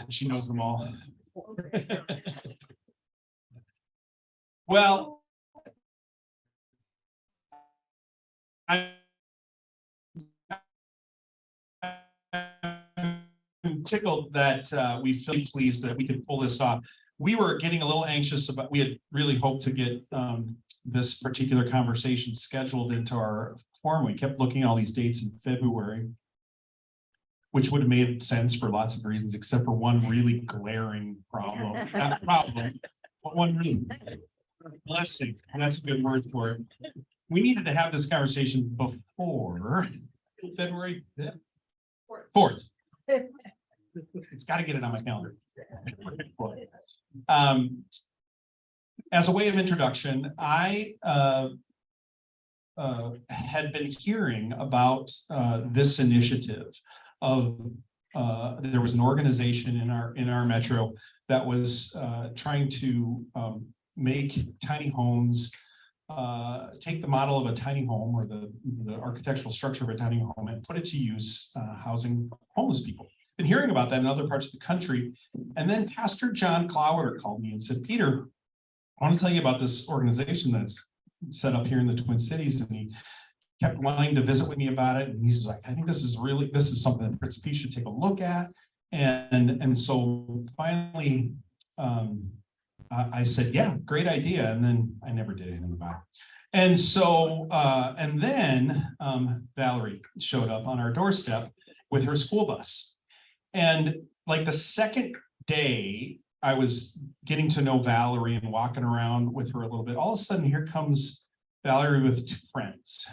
She knows them all. Well, I'm tickled that we feel pleased that we could pull this off. We were getting a little anxious about, we had really hoped to get this particular conversation scheduled into our forum. We kept looking at all these dates in February, which would have made sense for lots of reasons, except for one really glaring problem. Not problem, but one really blessing. That's a good word for it. We needed to have this conversation before February 4th. It's got to get it on my calendar. As a way of introduction, I had been hearing about this initiative of there was an organization in our metro that was trying to make tiny homes, take the model of a tiny home or the architectural structure of a tiny home and put it to use housing homeless people. Been hearing about that in other parts of the country. And then Pastor John Clowder called me and said, Peter, I want to tell you about this organization that's set up here in the Twin Cities. And he kept wanting to visit with me about it. And he's like, I think this is something that Prince P should take a look at. And so finally, I said, yeah, great idea. And then I never did anything about it. And so, and then Valerie showed up on our doorstep with her school bus. And like the second day I was getting to know Valerie and walking around with her a little bit, all of a sudden here comes Valerie with two friends.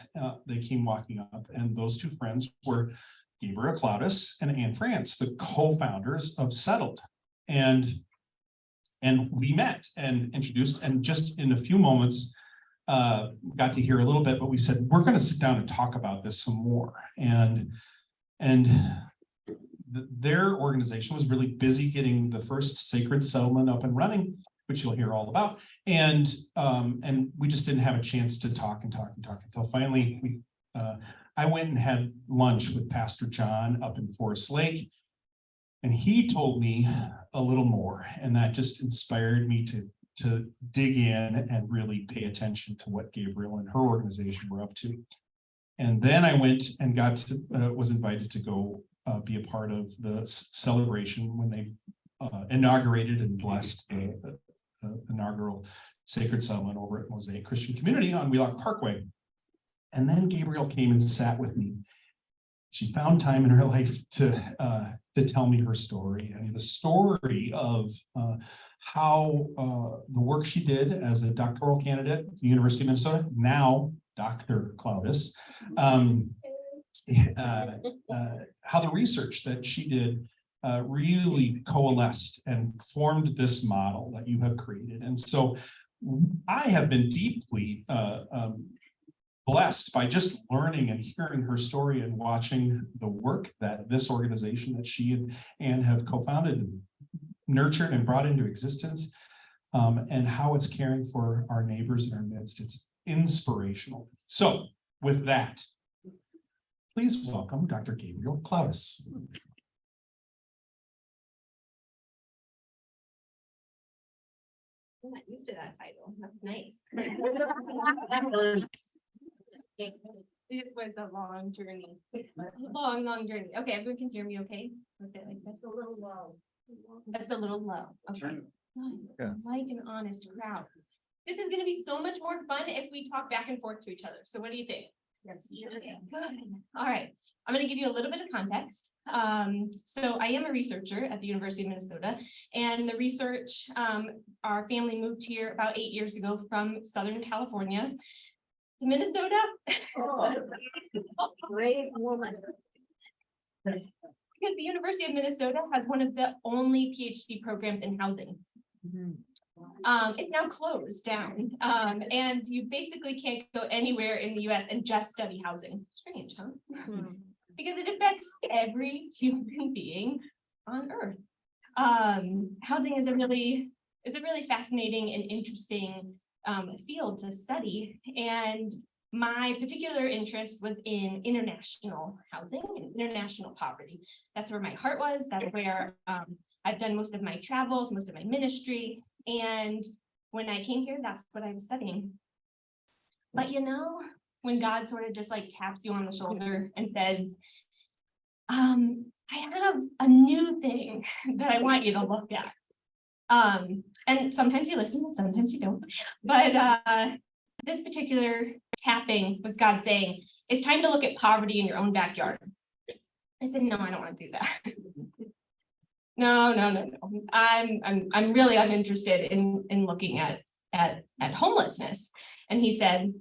They came walking up, and those two friends were Gabriel Cloudis and Anne France, the co-founders of Settled. And we met and introduced, and just in a few moments got to hear a little bit, but we said, we're going to sit down and talk about this some more. And their organization was really busy getting the first sacred settlement up and running, which you'll hear all about. And we just didn't have a chance to talk until finally I went and had lunch with Pastor John up in Forest Lake. And he told me a little more, and that just inspired me to dig in and really pay attention to what Gabriel and her organization were up to. And then I went and was invited to go be a part of the celebration when they inaugurated and blessed the inaugural sacred settlement over at Mosaic Christian Community on Wheelock Parkway. And then Gabriel came and sat with me. She found time in her life to tell me her story, and the story of how the work she did as a doctoral candidate at the University of Minnesota, now Dr. Cloudis, how the research that she did really coalesced and formed this model that you have created. And so I have been deeply blessed by just learning and hearing her story and watching the work that this organization that she and Anne have co-founded and nurtured and brought into existence, and how it's caring for our neighbors in our midst. It's inspirational. So with that, please welcome Dr. Gabriel Cloudis. I'm not used to that title. That's nice. It was a long journey. Long journey. Okay, everyone can hear me okay? Okay, like this. A little low. That's a little low. Okay. Yeah. Like an honest crowd. This is gonna be so much more fun if we talk back and forth to each other. So what do you think? Yes. Okay, good. All right. I'm going to give you a little bit of context. So I am a researcher at the University of Minnesota, and the research, our family moved here about 8 years ago from Southern California to Minnesota. Oh, great woman. Because the University of Minnesota has one of the only PhD programs in housing. It's now closed down, and you basically can't go anywhere in the US and just study housing. Strange, huh? Because it affects every human being on Earth. Housing is a really fascinating and interesting field to study, and my particular interest was in international housing and international poverty. That's where my heart was. That's where I've done most of my travels, most of my ministry. And when I came here, that's what I was studying. But you know, when God sort of just like taps you on the shoulder and says, I have a new thing that I want you to look at. And sometimes you listen and sometimes you don't. But this particular tapping was God saying, it's time to look at poverty in your own backyard. I said, no, I don't want to do that. No. I'm really uninterested in looking at homelessness. And he said,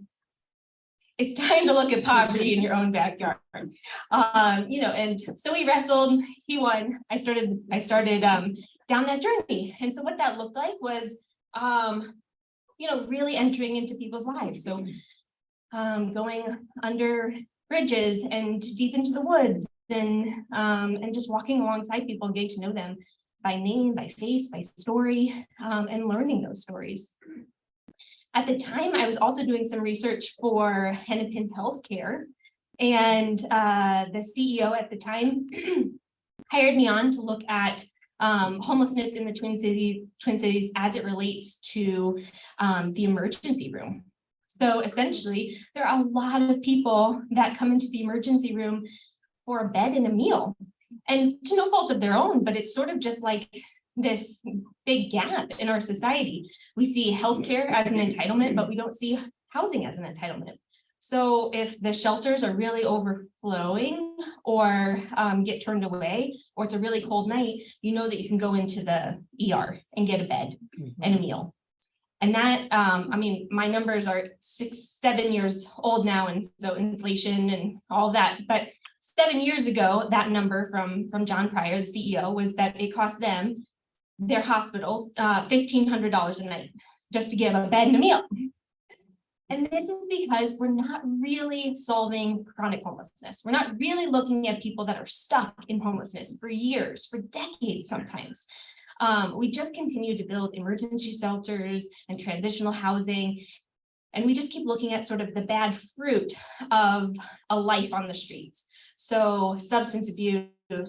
it's time to look at poverty in your own backyard. You know, and so we wrestled, he won. I started down that journey. And so what that looked like was, you know, really entering into people's lives. So going under bridges and deep into the woods and just walking alongside people, getting to know them by name, by face, by story, and learning those stories. At the time, I was also doing some research for Hennepin Healthcare, and the CEO at the time hired me on to look at homelessness in the Twin Cities as it relates to the emergency room. So essentially, there are a lot of people that come into the emergency room for a bed and a meal, and to no fault of their own, but it's sort of just like this big gap in our society. We see healthcare as an entitlement, but we don't see housing as an entitlement. So if the shelters are really overflowing or get turned away, or it's a really cold night, you know that you can go into the ER and get a bed and a meal. And that, I mean, my numbers are 6-7 years old now, and so inflation and all that, but 7 years ago, that number from John Pryor, the CEO, was that it cost them, their hospital, $1,500 a night just to give a bed and a meal. And this is because we're not really solving chronic homelessness. We're not really looking at people that are stuck in homelessness for years, for decades sometimes. We just continue to build emergency shelters and transitional housing. And we just keep looking at sort of the bad fruit of a life on the streets. So substance abuse,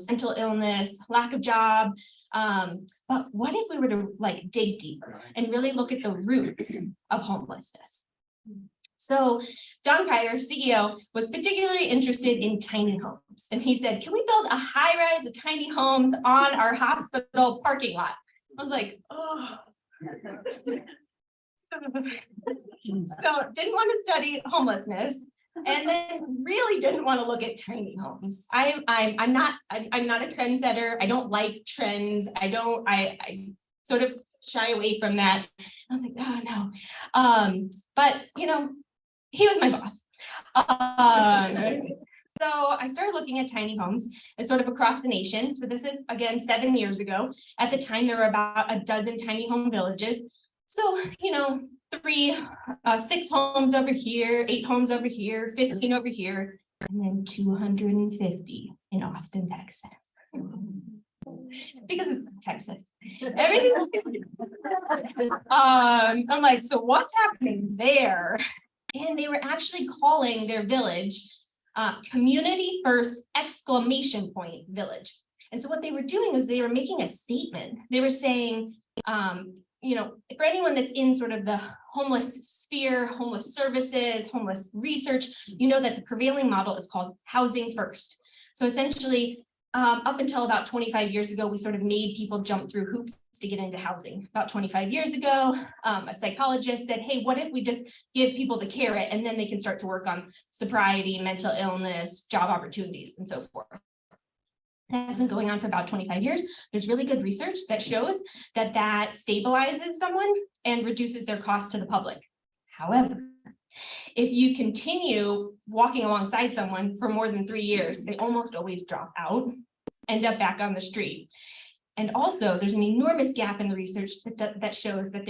mental illness, lack of job. But what if we were to like dig deeper and really look at the roots of homelessness? So John Pryor, CEO, was particularly interested in tiny homes. And he said, can we build a high rise of tiny homes on our hospital parking lot? I was like, oh. So didn't want to study homelessness, and then really didn't want to look at tiny homes. I'm not a trendsetter. I don't like trends. I sort of shy away from that. I was like, oh no. But you know, he was my boss. So I started looking at tiny homes and sort of across the nation. So this is again 7 years ago. At the time, there were about a dozen tiny home villages. So, you know, 6 homes over here, 8 homes over here, 15 over here, and then 250 in Austin, Texas. Because it's Texas. Everything. I'm like, so what's happening there? And they were actually calling their village Community First exclamation point village. And so what they were doing is they were making a statement. They were saying, you know, for anyone that's in sort of the homeless sphere, homeless services, homeless research, you know that the prevailing model is called housing first. So essentially, up until about 25 years ago, we sort of made people jump through hoops to get into housing. About 25 years ago, a psychologist said, hey, what if we just give people the carrot and then they can start to work on sobriety, mental illness, job opportunities, and so forth. That's been going on for about 25 years. There's really good research that shows that that stabilizes someone and reduces their cost to the public. However, if you continue walking alongside someone for more than 3 years, they almost always drop out, end up back on the street. And also, there's an enormous gap in the research that shows that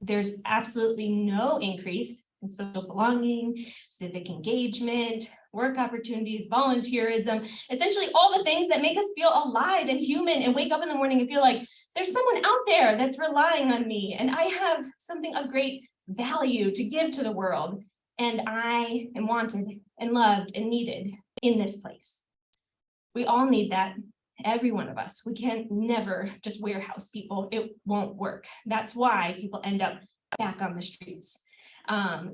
there's absolutely no increase in social belonging, civic engagement, work opportunities, volunteerism, essentially all the things that make us feel alive and human and wake up in the morning and feel like there's someone out there that's relying on me and I have something of great value to give to the world. And I am wanted and loved and needed in this place. We all need that. every one of us. We can never just warehouse people. It won't work. That's why people end up back on the streets.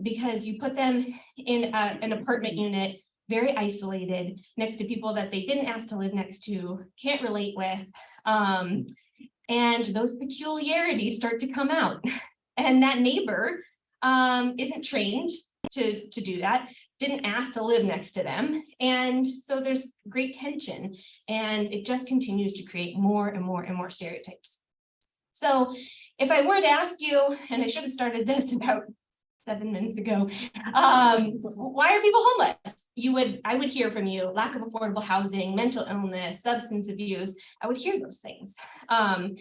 Because you put them in an apartment unit, very isolated, next to people that they didn't ask to live next to, can't relate with. And those peculiarities start to come out. And that neighbor isn't trained to do that, didn't ask to live next to them. And so there's great tension, and it just continues to create more and more and more stereotypes. So if I were to ask you, and I should have started this about 7 minutes ago, why are people homeless? I would hear from you, lack of affordable housing, mental illness, substance abuse. I would hear those things. And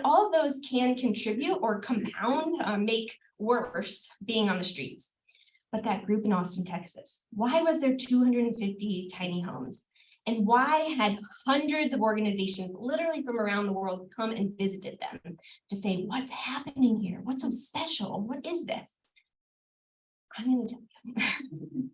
all of those can contribute or compound, make worse being on the streets. But that group in Austin, Texas, why was there 250 tiny homes? And why had hundreds of organizations literally from around the world come and visited them to say, what's happening here? What's so special? What is this? I'm going to tell you.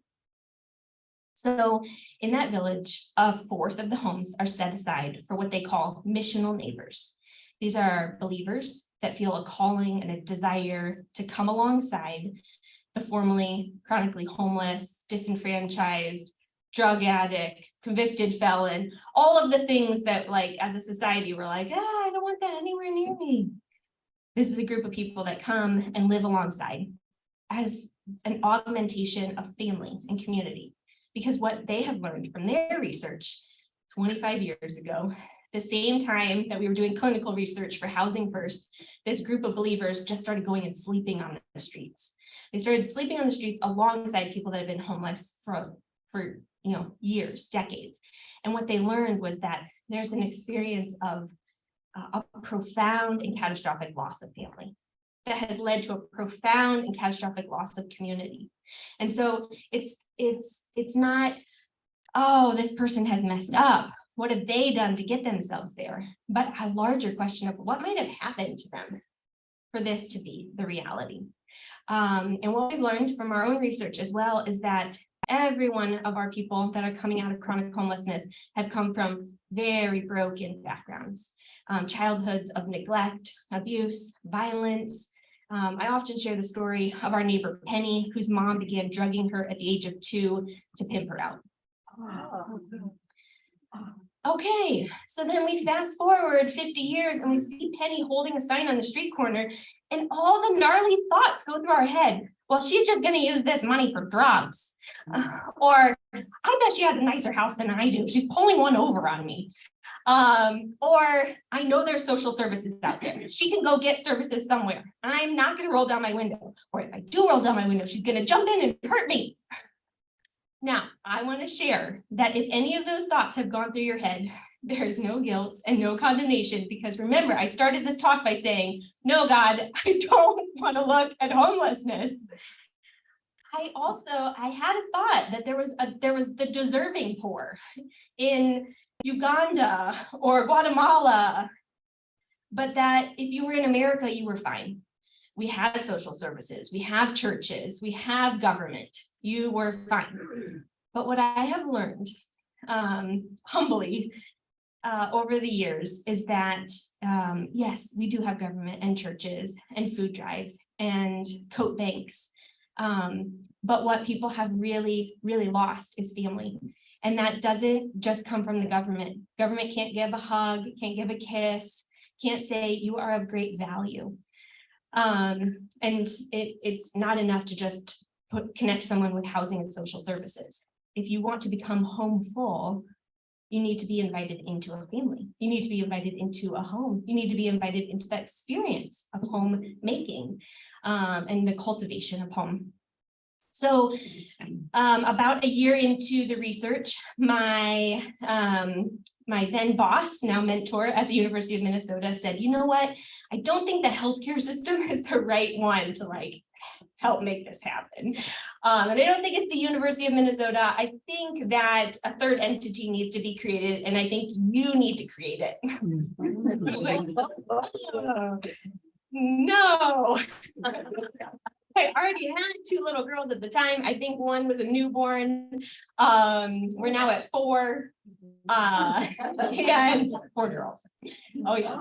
So in that village, a fourth of the homes are set aside for what they call missional neighbors. These are believers that feel a calling and a desire to come alongside the formerly chronically homeless, disenfranchised, drug addict, convicted felon, all of the things that, like, as a society, we're like, I don't want that anywhere near me. This is a group of people that come and live alongside as an augmentation of family and community. Because what they have learned from their research 25 years ago, the same time that we were doing clinical research for Housing First, this group of believers just started going and sleeping on the streets. They started sleeping on the streets alongside people that have been homeless for years, decades. And what they learned was that there's an experience of a profound and catastrophic loss of family that has led to a profound and catastrophic loss of community. And so it's not, oh, this person has messed up. What have they done to get themselves there? But a larger question of what might have happened to them for this to be the reality. And what we've learned from our own research as well is that every one of our people that are coming out of chronic homelessness have come from very broken backgrounds, childhoods of neglect, abuse, violence. I often share the story of our neighbor Penny, whose mom began drugging her at the age of 2 to pimp her out. Okay, so then we fast forward 50 years and we see Penny holding a sign on the street corner, and all the gnarly thoughts go through our head. Well, she's just going to use this money for drugs. Or I bet she has a nicer house than I do. She's pulling one over on me. Or I know there's social services out there. She can go get services somewhere. I'm not going to roll down my window. Or if I do roll down my window, she's going to jump in and hurt me. Now, I want to share that if any of those thoughts have gone through your head, there is no guilt and no condemnation, because remember, I started this talk by saying, no, God, I don't want to look at homelessness. I had a thought that there was the deserving poor in Uganda or Guatemala, but that if you were in America, you were fine. We had social services, we have churches, we have government, you were fine. But what I have learned, humbly, over the years is that, yes, we do have government and churches and food drives and coat banks. But what people have really, really lost is family. And that doesn't just come from the government. Government can't give a hug, can't give a kiss, can't say you are of great value. And it's not enough to just connect someone with housing and social services. If you want to become home full, you need to be invited into a family. You need to be invited into a home. You need to be invited into that experience of home making, and the cultivation of home. So about a year into the research, my then boss, now mentor at the University of Minnesota, said, you know what? I don't think the healthcare system is the right one to help make this happen. And I don't think it's the University of Minnesota. I think that a third entity needs to be created, and I think you need to create it. No. I already had 2 little girls at the time. I think one was a newborn. We're now at 4. And 4 girls. Oh, yes.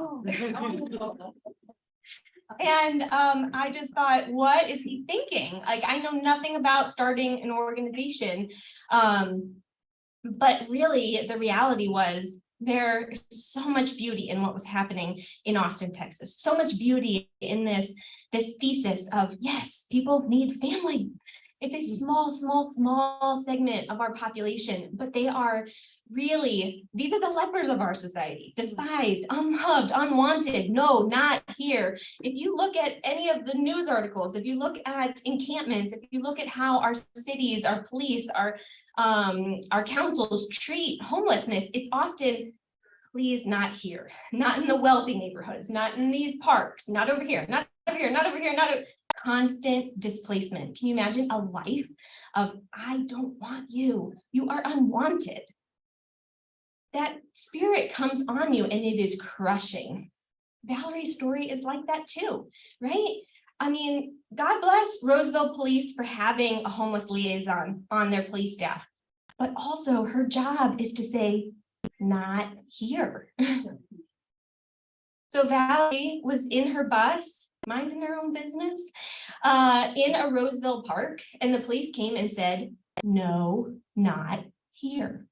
And I just thought, what is he thinking? Like, I know nothing about starting an organization. But really, the reality was there's so much beauty in what was happening in Austin, Texas. So much beauty in this thesis of, yes, people need family. It's a small segment of our population, but they are really, these are the lepers of our society, despised, unloved, unwanted. No, not here. If you look at any of the news articles, if you look at encampments, if you look at how our cities, our police, our councils treat homelessness, it's often, please, not here, not in the wealthy neighborhoods, not in these parks, not over here, not over here, not over here, constant displacement. Can you imagine a life of, I don't want you, you are unwanted? That spirit comes on you and it is crushing. Valerie's story is like that too, right? I mean, God bless Roseville Police for having a homeless liaison on their police staff, but also her job is to say, not here. So Valerie was in her bus, minding her own business, in a Roseville park, and the police came and said, no, not here.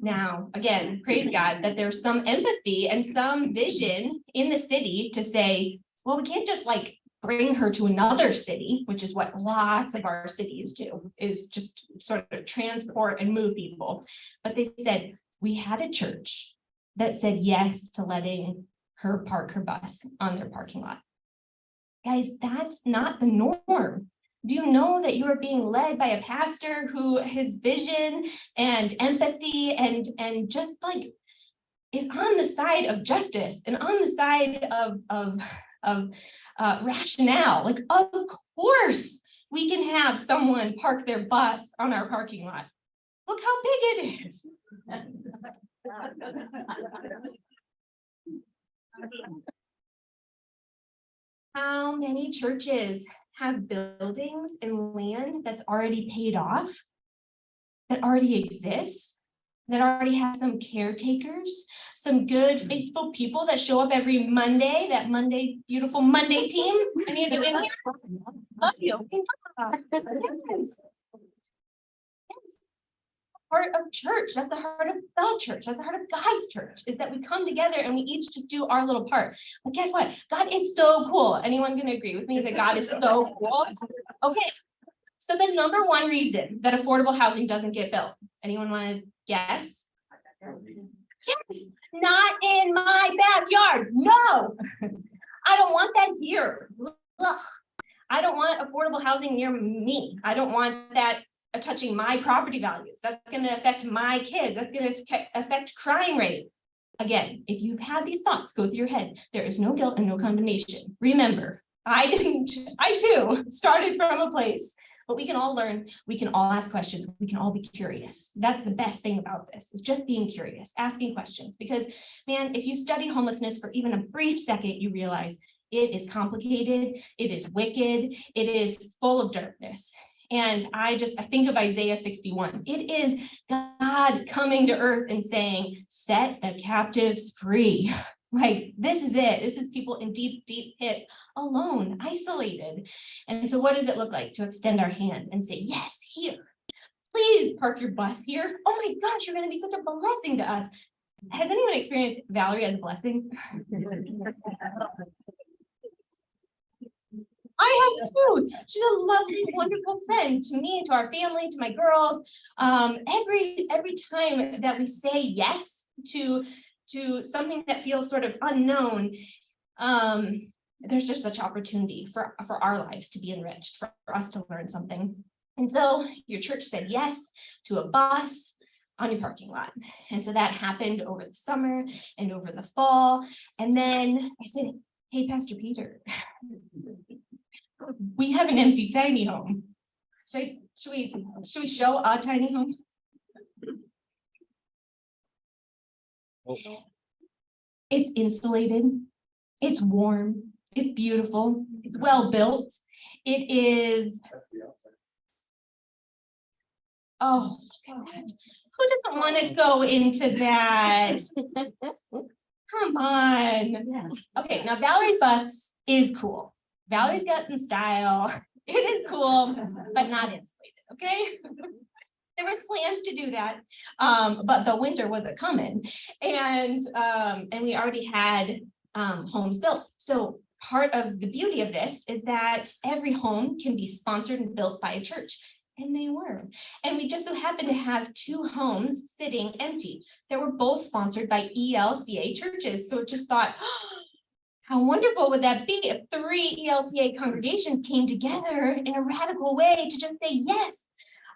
Now, again, praise God that there's some empathy and some vision in the city to say, well, we can't just like bring her to another city, which is what lots of our cities do, is just sort of transport and move people. But they said, we had a church that said yes to letting her park her bus on their parking lot. Guys, that's not the norm. Do you know that you are being led by a pastor who his vision and empathy and just like is on the side of justice and on the side of rationale? Like, of course we can have someone park their bus on our parking lot. Look how big it is. How many churches have buildings and land that's already paid off, that already exists, that already have some caretakers, some good, faithful people that show up every Monday, that Monday, beautiful Monday team? Any of you in here? Love you. Yes. Heart of church, that's the heart of the church, that's the heart of God's church, is that we come together and we each just do our little part. But guess what? God is so cool. Anyone gonna agree with me that God is so cool? Okay, so the number one reason that affordable housing doesn't get built, anyone want to guess? Yes, not in my backyard. No, I don't want that here. Ugh. I don't want affordable housing near me. I don't want that touching my property values. That's going to affect my kids. That's going to affect crime rate. Again, if you've had these thoughts go through your head, there is no guilt and no condemnation. Remember, I too started from a place, but we can all learn. We can all ask questions. We can all be curious. That's the best thing about this, is just being curious, asking questions. Because man, if you study homelessness for even a brief second, you realize it is complicated. It is wicked. It is full of darkness. And I think of Isaiah 61. It is God coming to earth and saying, set the captives free. Like, this is it. This is people in deep, deep pits, alone, isolated. And so what does it look like to extend our hand and say, yes, here, please park your bus here. Oh my gosh, you're going to be such a blessing to us. Has anyone experienced Valerie as a blessing? I have too. She's a lovely, wonderful friend to me, to our family, to my girls. Every time that we say yes to something that feels sort of unknown, there's just such opportunity for our lives to be enriched, for us to learn something. And so your church said yes to a bus on your parking lot. And so that happened over the summer and over the fall. And then I said, hey, Pastor Peter, we have an empty tiny home. Should we show a tiny home? It's insulated. It's warm. It's beautiful. It's well built. It is. Oh, look at that. Who doesn't want to go into that? Come on. Yeah. Okay, now Valerie's bus is cool. Valerie's got some style. It is cool, but not insulated, okay? There was plans to do that, but the winter wasn't coming. And we already had homes built. So part of the beauty of this is that every home can be sponsored and built by a church. And they were. And we just so happened to have 2 homes sitting empty that were both sponsored by ELCA churches. So it just thought, oh, how wonderful would that be if 3 ELCA congregations came together in a radical way to just say yes,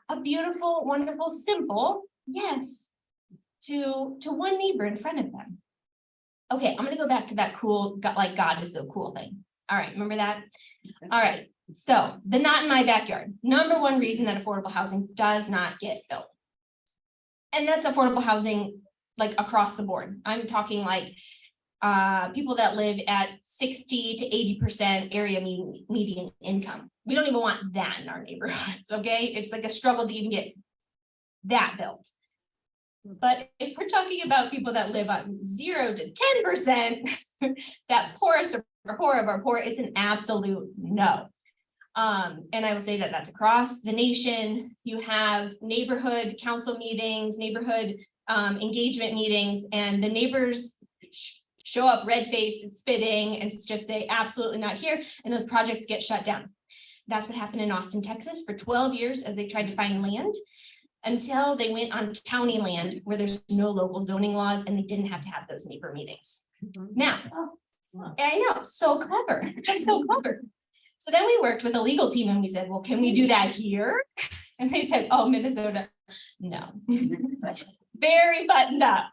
a beautiful, wonderful, simple yes to one neighbor in front of them. Okay, I'm gonna go back to that cool, like God is so cool thing. All right, remember that? All right. So the not in my backyard, number 1 reason that affordable housing does not get built. And that's affordable housing like across the board. I'm talking like people that live at 60 to 80% area median income. We don't even want that in our neighborhoods, okay? It's like a struggle to even get that built. But if we're talking about people that live on 0 to 10%, that poorest of our poor of our poor, it's an absolute no. And I will say that that's across the nation. You have neighborhood council meetings, neighborhood engagement meetings, and the neighbors show up red-faced and spitting, and it's just they absolutely not here, and those projects get shut down. That's what happened in Austin, Texas for 12 years as they tried to find land until they went on county land where there's no local zoning laws and they didn't have to have those neighbor meetings. Now, I know, so clever, just so clever. So then we worked with a legal team and we said, well, can we do that here? And they said, oh, Minnesota, no. Very buttoned up.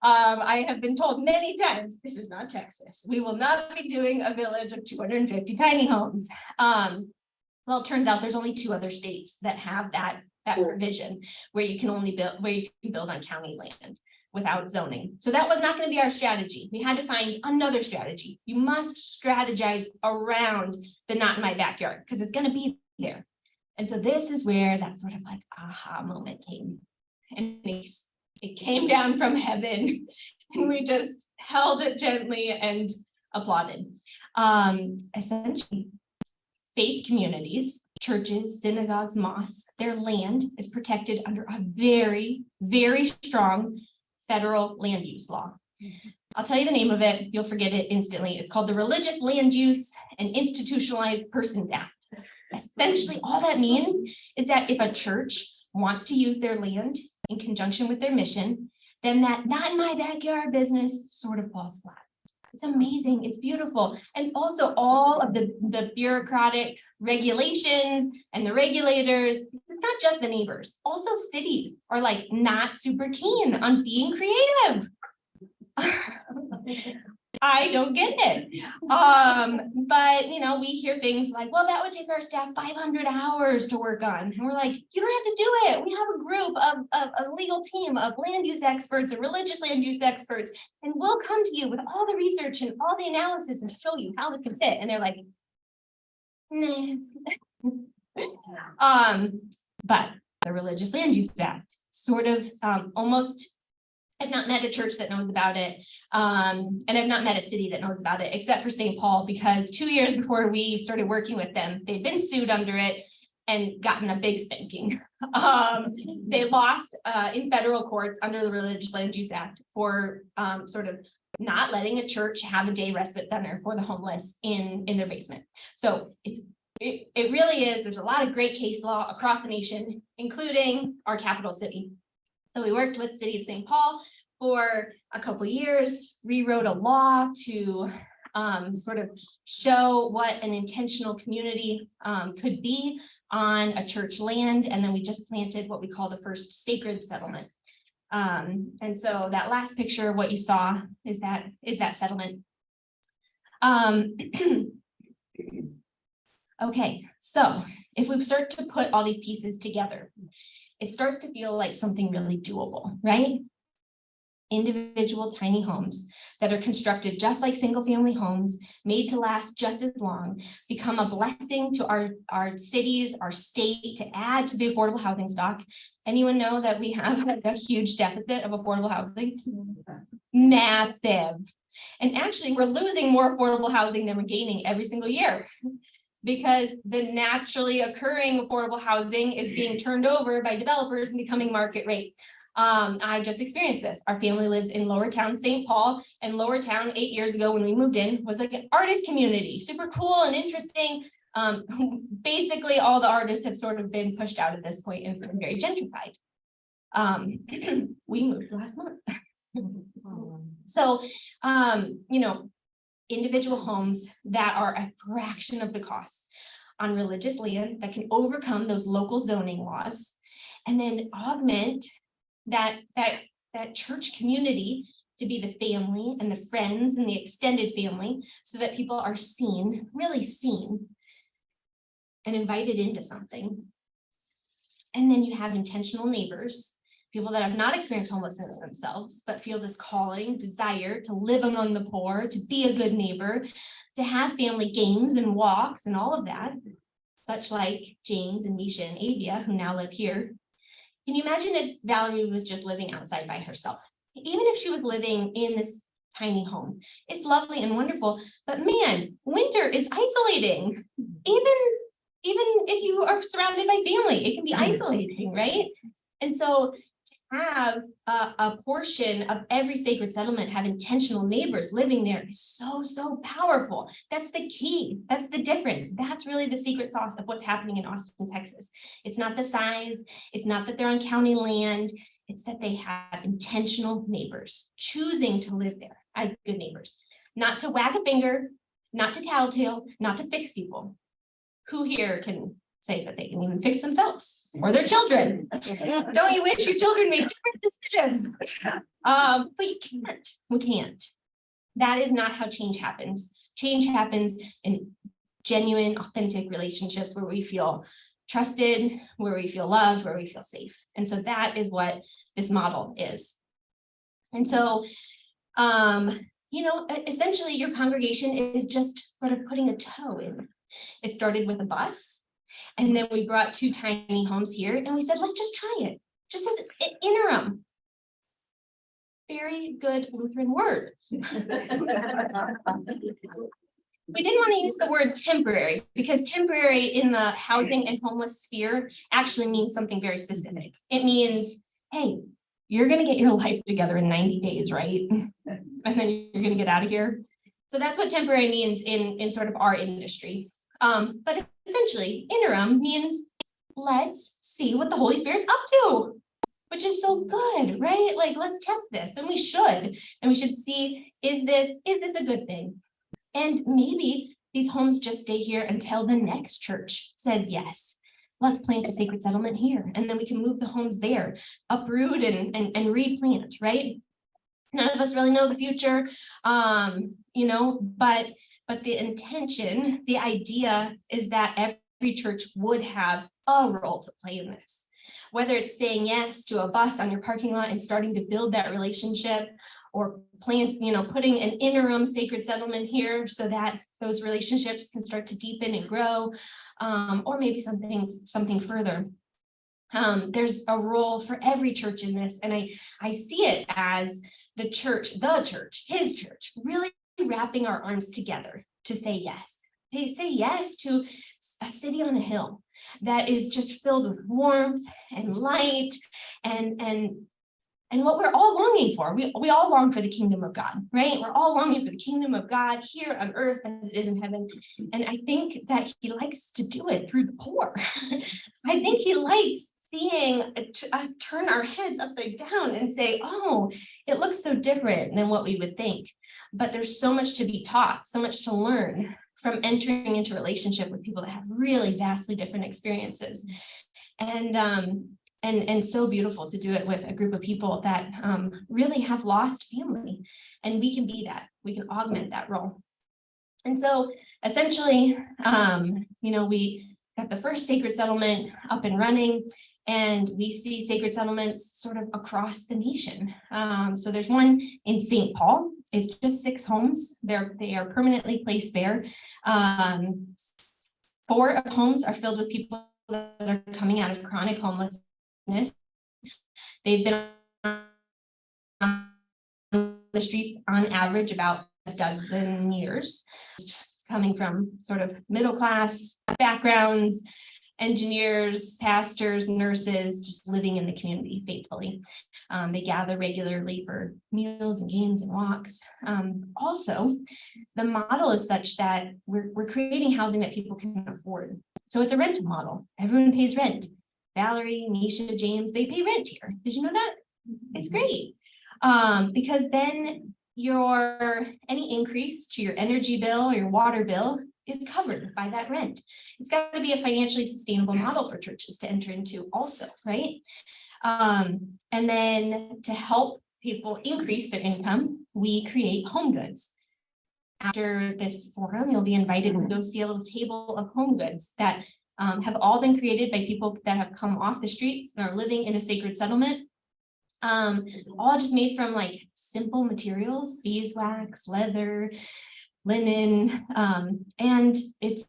I have been told many times, this is not Texas. We will not be doing a village of 250 tiny homes. Well, it turns out there's only 2 other states that have that provision where you can only build, where you can build on county land without zoning. So that was not going to be our strategy. We had to find another strategy. You must strategize around the not in my backyard because it's going to be there. And so this is where that sort of like aha moment came. And it came down from heaven and we just held it gently and applauded. Essentially, faith communities, churches, synagogues, mosques, their land is protected under a very, very strong federal land use law. I'll tell you the name of it, you'll forget it instantly. It's called the Religious Land Use and Institutionalized Persons Act. Essentially, all that means is that if a church wants to use their land in conjunction with their mission, then that not in my backyard business sort of falls flat. It's amazing, it's beautiful. And also all of the bureaucratic regulations and the regulators, it's not just the neighbors, also cities are like not super keen on being creative. I don't get it. But you know, we hear things like, well, that would take our staff 500 hours to work on. And we're like, you don't have to do it. We have a group of a legal team of land use experts and religious land use experts, and we'll come to you with all the research and all the analysis and show you how this can fit. And they're like, nah. But the Religious Land Use Act sort of almost, I've not met a church that knows about it, and I've not met a city that knows about it, except for St. Paul, because 2 years before we started working with them, they'd been sued under it and gotten a big spanking. They lost in federal courts under the Religious Land Use Act for sort of not letting a church have a day respite center for the homeless in their basement. So it really is, there's a lot of great case law across the nation, including our capital city. So we worked with the city of St. Paul for a couple of years, rewrote a law to sort of show what an intentional community could be on a church land. And then we just planted what we call the first sacred settlement. And so that last picture, what you saw is that settlement. Okay, so if we start to put all these pieces together, it starts to feel like something really doable, right? individual tiny homes that are constructed just like single family homes, made to last just as long, become a blessing to our cities, our state, to add to the affordable housing stock. Anyone know that we have a huge deficit of affordable housing? Massive. And actually, we're losing more affordable housing than we're gaining every single year, because the naturally occurring affordable housing is being turned over by developers and becoming market rate. I just experienced this. Our family lives in Lower Town, St. Paul, and Lower Town 8 years ago when we moved in was like an artist community, super cool and interesting. Basically, all the artists have sort of been pushed out at this point and it's very gentrified. We moved last month. So, individual homes that are a fraction of the cost on religious land that can overcome those local zoning laws, and then augment that church community to be the family and the friends and the extended family, so that people are seen, really seen, and invited into something. And then you have intentional neighbors, people that have not experienced homelessness themselves, but feel this calling, desire to live among the poor, to be a good neighbor, to have family games and walks and all of that, such like James and Misha and Avia, who now live here. Can you imagine if Valerie was just living outside by herself? Even if she was living in this tiny home, it's lovely and wonderful, but man, winter is isolating. Even if you are surrounded by family, it can be isolating, right? And so to have a portion of every sacred settlement have intentional neighbors living there is so powerful. That's the key. That's the difference. That's really the secret sauce of what's happening in Austin, Texas. It's not the size. It's not that they're on county land. It's that they have intentional neighbors choosing to live there as good neighbors, not to wag a finger, not to tattletale, not to fix people. Who here can say that they can even fix themselves or their children? Don't you wish your children made different decisions? But you can't. We can't. That is not how change happens. Change happens in genuine, authentic relationships where we feel trusted, where we feel loved, where we feel safe. And so that is what this model is. And so, essentially your congregation is just sort of putting a toe in. It started with a bus, and then we brought 2 tiny homes here, and we said, let's just try it, just as an interim. Very good Lutheran word. We didn't want to use the word temporary, because temporary in the housing and homeless sphere actually means something very specific. It means, hey, you're going to get your life together in 90 days, right? And then you're going to get out of here. So that's what temporary means in sort of our industry. But essentially, interim means let's see what the Holy Spirit's up to, which is so good, right? Like, let's test this, and we should see, is this a good thing? And maybe these homes just stay here until the next church says yes. Let's plant a sacred settlement here, and then we can move the homes there, uproot and replant, right? None of us really know the future, but the intention, the idea is that every church would have a role to play in this. Whether it's saying yes to a bus on your parking lot and starting to build that relationship, or putting an interim sacred settlement here so that those relationships can start to deepen and grow, or maybe something further. There's a role for every church in this, and I see it as the church, his church, really wrapping our arms together to say yes. They say yes to a city on a hill that is just filled with warmth and light and what we're all longing for. We all long for the kingdom of God, right? We're all longing for the kingdom of God here on earth as it is in heaven. And I think that he likes to do it through the poor. I think he likes seeing us turn our heads upside down and say, oh, it looks so different than what we would think. But there's so much to be taught, so much to learn from entering into relationship with people that have really vastly different experiences. And so beautiful to do it with a group of people that really have lost family. And we can be that, we can augment that role. And so essentially, we got the first sacred settlement up and running, And we see sacred settlements sort of across the nation. So there's one in St. Paul. It's just 6 homes. They are permanently placed there. 4 of homes are filled with people that are coming out of chronic homelessness. They've been on the streets on average about a dozen years, coming from sort of middle class backgrounds, engineers, pastors, nurses, just living in the community faithfully. They gather regularly for meals and games and walks. Also, the model is such that we're creating housing that people can afford. So it's a rental model. Everyone pays rent. Valerie, Nisha, James, they pay rent here. Did you know that? It's great. Because then any increase to your energy bill or your water bill is covered by that rent. It's got to be a financially sustainable model for churches to enter into also, right? And then to help people increase their income, we create home goods. After this forum, you'll be invited to go see a little table of home goods that have all been created by people that have come off the streets and are living in a sacred settlement. All just made from like simple materials, beeswax, leather, linen, and it's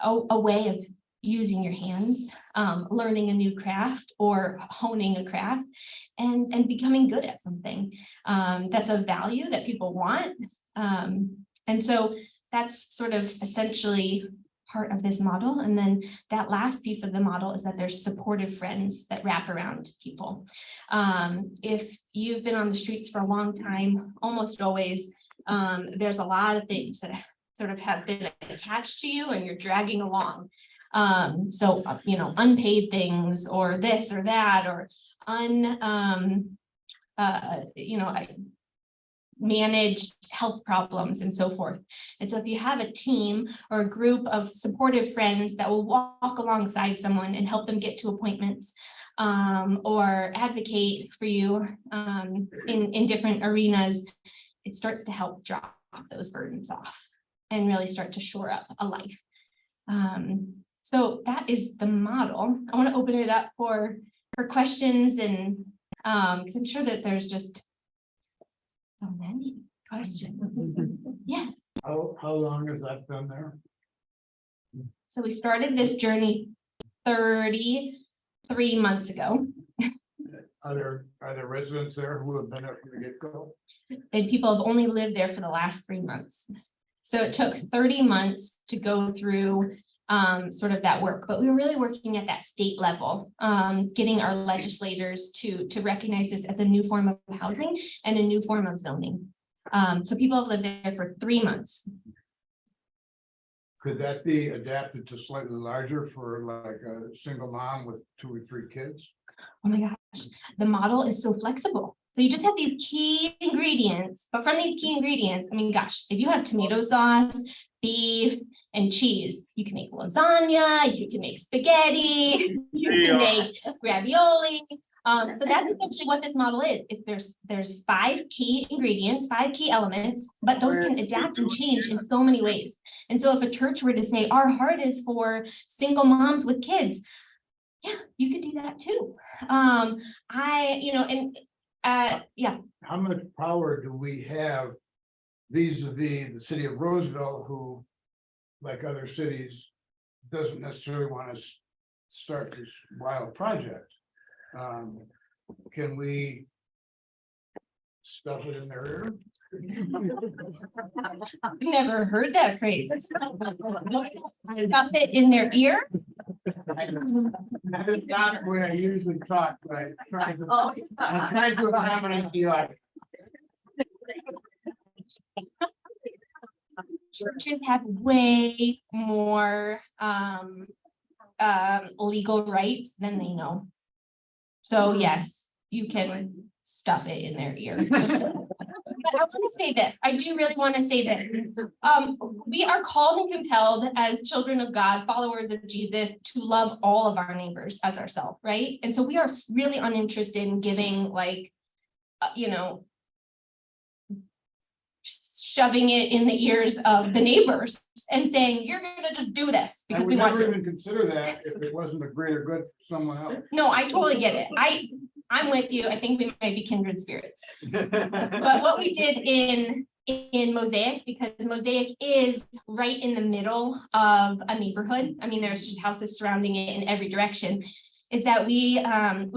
a way of using your hands, learning a new craft or honing a craft and becoming good at something that's of value that people want. And so that's sort of essentially part of this model. And then that last piece of the model is that there's supportive friends that wrap around people. If you've been on the streets for a long time, almost always, there's a lot of things that sort of have been attached to you and you're dragging along. So, unpaid things or this or that, or managed health problems and so forth. And so if you have a team or a group of supportive friends that will walk alongside someone and help them get to appointments, or advocate for you in different arenas, it starts to help drop those burdens off and really start to shore up a life. So that is the model. I want to open it up for questions, and because I'm sure that there's just so many questions. Yes. How long has that been there? So we started this journey 33 months ago. Are there residents there who have been there from the get-go? And people have only lived there for the last 3 months. So it took 30 months to go through sort of that work, but we were really working at that state level, getting our legislators to recognize this as a new form of housing and a new form of zoning. So people have lived there for 3 months. Could that be adapted to slightly larger for like a single mom with 2 or 3 kids? Oh my gosh, the model is so flexible. So you just have these key ingredients, but from these key ingredients, I mean, gosh, if you have tomato sauce, beef, and cheese, you can make lasagna, you can make spaghetti, you can make ravioli. So that's essentially what this model is there's 5 key ingredients, 5 key elements, but those can adapt and change in so many ways. And so if a church were to say, our heart is for single moms with kids, yeah, you could do that too. Yeah. How much power do we have vis-a-vis the city of Roseville, who, like other cities, doesn't necessarily want to start this wild project? Can we stuff it in their ear? I've never heard that phrase. Stuff it in their ear. That is not the way I usually talk, but I'm trying to accommodate you. Churches have way more legal rights than they know. So yes, you can stuff it in their ear. But I want to say this. I do really want to say that we are called and compelled as children of God, followers of Jesus, to love all of our neighbors as ourselves, right? And so we are really uninterested in giving shoving it in the ears of the neighbors and saying, you're gonna just do this I because would we want never to. even consider that if it wasn't a greater good for someone else. No, I totally get it. I'm with you. I think we might be kindred spirits. But what we did in Mosaic, because Mosaic is right in the middle of a neighborhood. I mean, there's just houses surrounding it in every direction. Is that we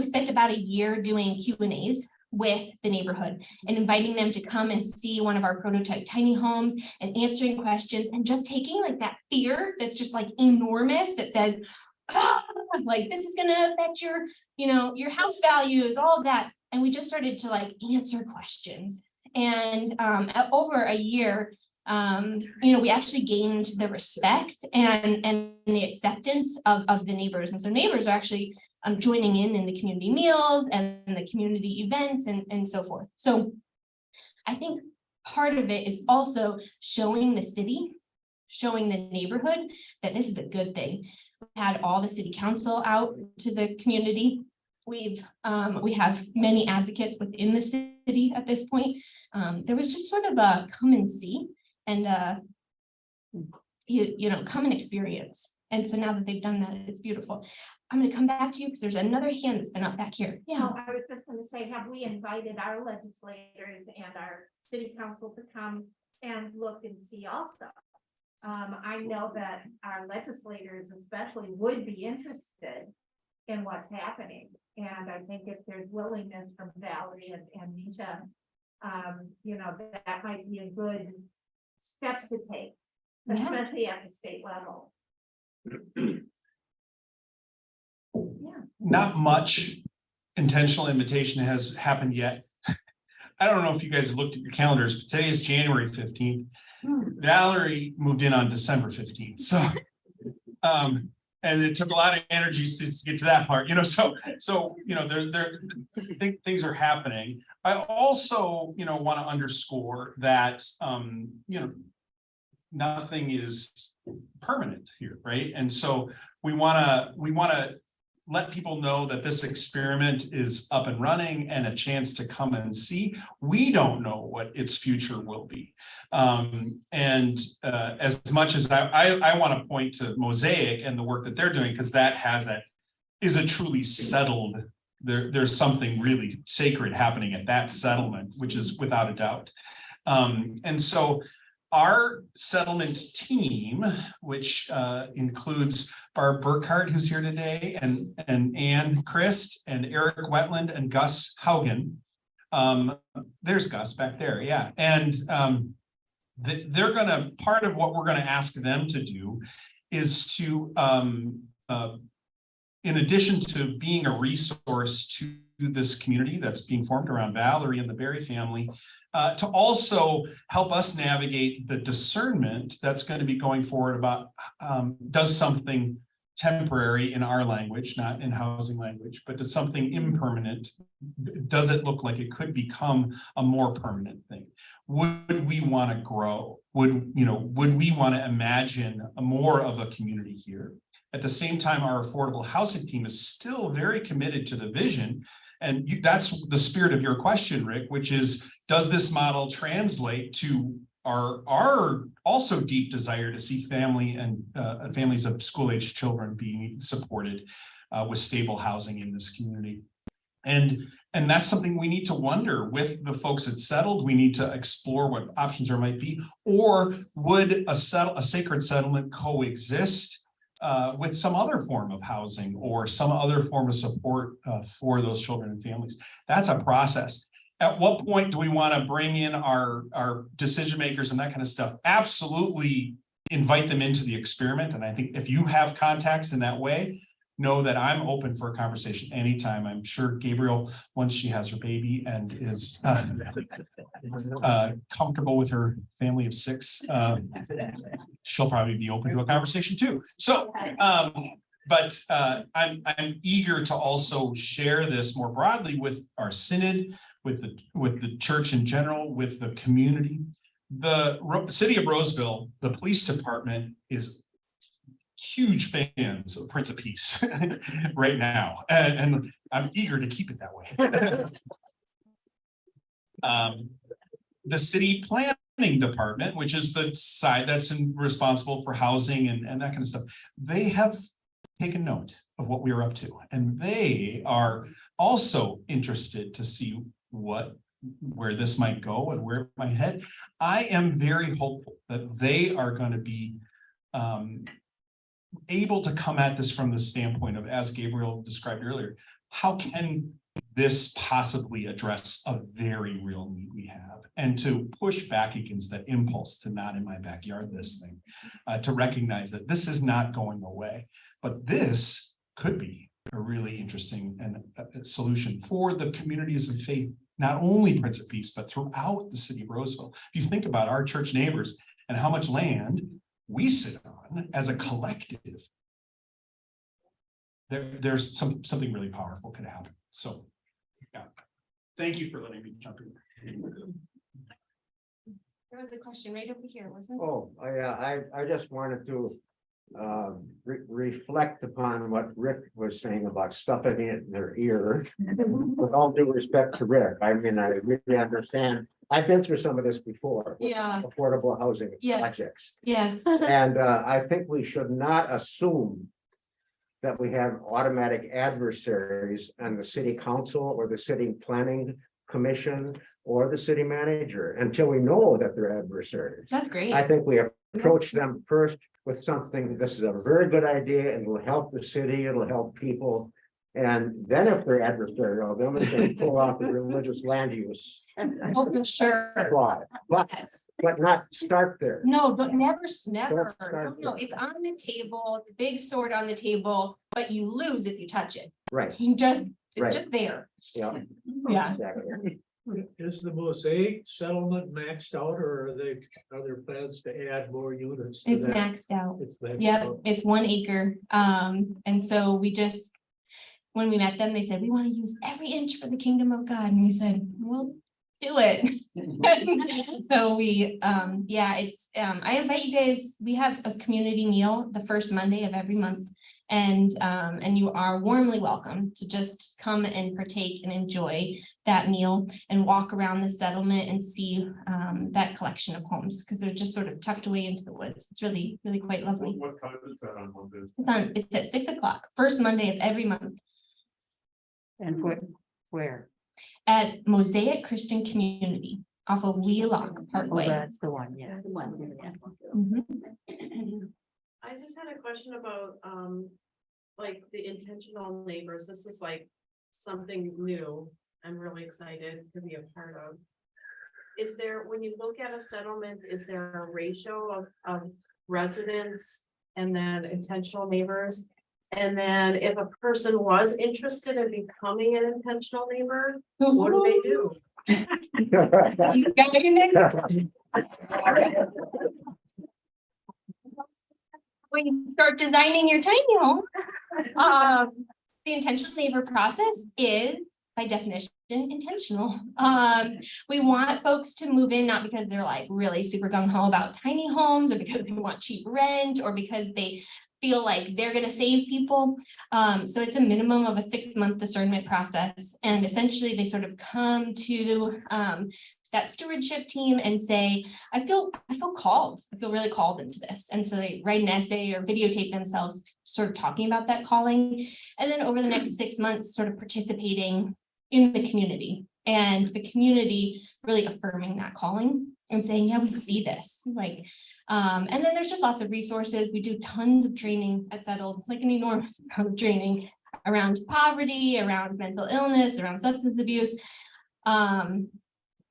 spent about a year doing Q&As with the neighborhood and inviting them to come and see one of our prototype tiny homes and answering questions and just taking like that fear that's just like enormous that says, like this is gonna affect your, your house values, all of that. And we just started to like answer questions. And over a year, we actually gained the respect and the acceptance of the neighbors. And so neighbors are actually joining in the community meals and the community events and so forth. So I think part of it is also showing the city, showing the neighborhood that this is a good thing. We had all the city council out to the community. We have many advocates within the city at this point. There was just sort of a come and see and come and experience. And so now that they've done that, it's beautiful. I'm going to come back to you because there's another hand that's been up back here. Yeah. No, I was just gonna say, have we invited our legislators and our city council to come and look and see also? I know that our legislators especially would be interested in what's happening. And I think if there's willingness from Valerie and Nisha, that might be a good step to take, Yeah. especially at the state level. Not much intentional invitation has happened yet. I don't know if you guys have looked at your calendars, but today is January 15th. Valerie moved in on December 15th, so and it took a lot of energy to get to that part, so things are happening. I also, want to underscore that, nothing is permanent here, right? And so we want to let people know that this experiment is up and running and a chance to come and see. We don't know what its future will be. As much as I want to point to Mosaic and the work that they're doing, because that is a truly settled, there's something really sacred happening at that settlement, which is without a doubt. And so our settlement team, which includes Barb Burkhardt, who's here today, and Ann Christ, and Eric Wetland, and Gus Haugen. There's Gus back there, yeah. And they're gonna, part of what we're gonna ask them to do is to, in addition to being a resource to this community that's being formed around Valerie and the Berry family, to also help us navigate the discernment that's going to be going forward about does something temporary in our language, not in housing language, but does something impermanent, does it look like it could become a more permanent thing? Would we want to grow? Would we want to imagine more of a community here? At the same time, our affordable housing team is still very committed to the vision. And that's the spirit of your question, Rick, which is, does this model translate to our also deep desire to see family and families of school-aged children being supported with stable housing in this community? And that's something we need to wonder with the folks that settled. We need to explore what options there might be, or would a sacred settlement coexist with some other form of housing or some other form of support for those children and families? That's a process. At what point do we want to bring in our decision makers and that kind of stuff? Absolutely invite them into the experiment. And I think if you have contacts in that way, know that I'm open for a conversation anytime. I'm sure Gabriel, once she has her baby and is comfortable with her family of 6, she'll probably be open to a conversation too. So, but I'm eager to also share this more broadly with our synod, with the church in general, with the community. The city of Roseville, the police department is huge fans of Prince of Peace right now, and I'm eager to keep it that way. The city planned planning department, which is the side that's responsible for housing and that kind of stuff, they have taken note of what we are up to, and they are also interested to see where this might go and where it might head. I am very hopeful that they are going to be able to come at this from the standpoint of, as Gabriel described earlier, how can this possibly address a very real need we have, and to push back against that impulse to not in my backyard this thing, to recognize that this is not going away, but this could be a really interesting and a solution for the communities of faith, not only Prince of Peace, but throughout the city of Roseville. If you think about our church neighbors and how much land we sit on as a collective, there's something really powerful could happen. So, yeah, thank you for letting me jump in. There was a question right over here, wasn't there? Oh, I just wanted to reflect upon what Rick was saying about stuffing it in their ear. With all due respect to Rick, I mean, I really understand. I've been through some of this before. With Yeah. affordable housing Yeah. projects. Yeah. And I think we should not assume that we have automatic adversaries on the city council or the city planning commission or the city manager until we know that they're adversaries. That's great. I think we approach them first with something, this is a very good idea, and it will help the city, it'll help people. And then if they're adversarial, then we can pull out the religious land use Oh, for sure. law. Yes. But not start there. No, but never. Don't start No, there. it's on the table. It's a big sword on the table, but you lose if you touch it. Right, You just, Right. it's just there. yeah. Yeah. Exactly. Is the Mosaic settlement maxed out, or are there plans to add more units? to It's that? maxed out. It's maxed Yeah, out. it's 1 acre. And so we just, when we met them, they said, we want to use every inch for the kingdom of God. And we said, well, do it. So we, yeah, it's, I invite you guys, we have a community meal the first Monday of every month. And you are warmly welcome to just come and partake and enjoy that meal and walk around the settlement and see that collection of homes, because they're just sort of tucked away into the woods. It's really, really quite lovely. What time is that on Monday? It's at 6 o'clock, first Monday of every month And where? at Mosaic Christian Community off of Wheelock Oh, Parkway. that's the one, yeah. The one, yeah. Mhm. I just had a question about, like the intentional neighbors. This is like something new. I'm really excited to be a part of. Is there, when you look at a settlement, is there a ratio of residents and then intentional neighbors? And then if a person was interested in becoming an intentional neighbor, what do they do? You got it, Nick? When you start designing your tiny home, the intentional neighbor process is by definition intentional. We want folks to move in, not because they're like really super gung ho about tiny homes, or because they want cheap rent, or because they feel like they're going to save people. So it's a minimum of a 6-month discernment process. And essentially they sort of come to that stewardship team and say, I feel called. I feel really called into this. And so they write an essay or videotape themselves sort of talking about that calling. And then over the next 6 months, sort of participating in the community, and the community really affirming that calling and saying, yeah, we see this. Like, and then there's just lots of resources. We do tons of training at Settled, like an enormous amount of training around poverty, around mental illness, around substance abuse.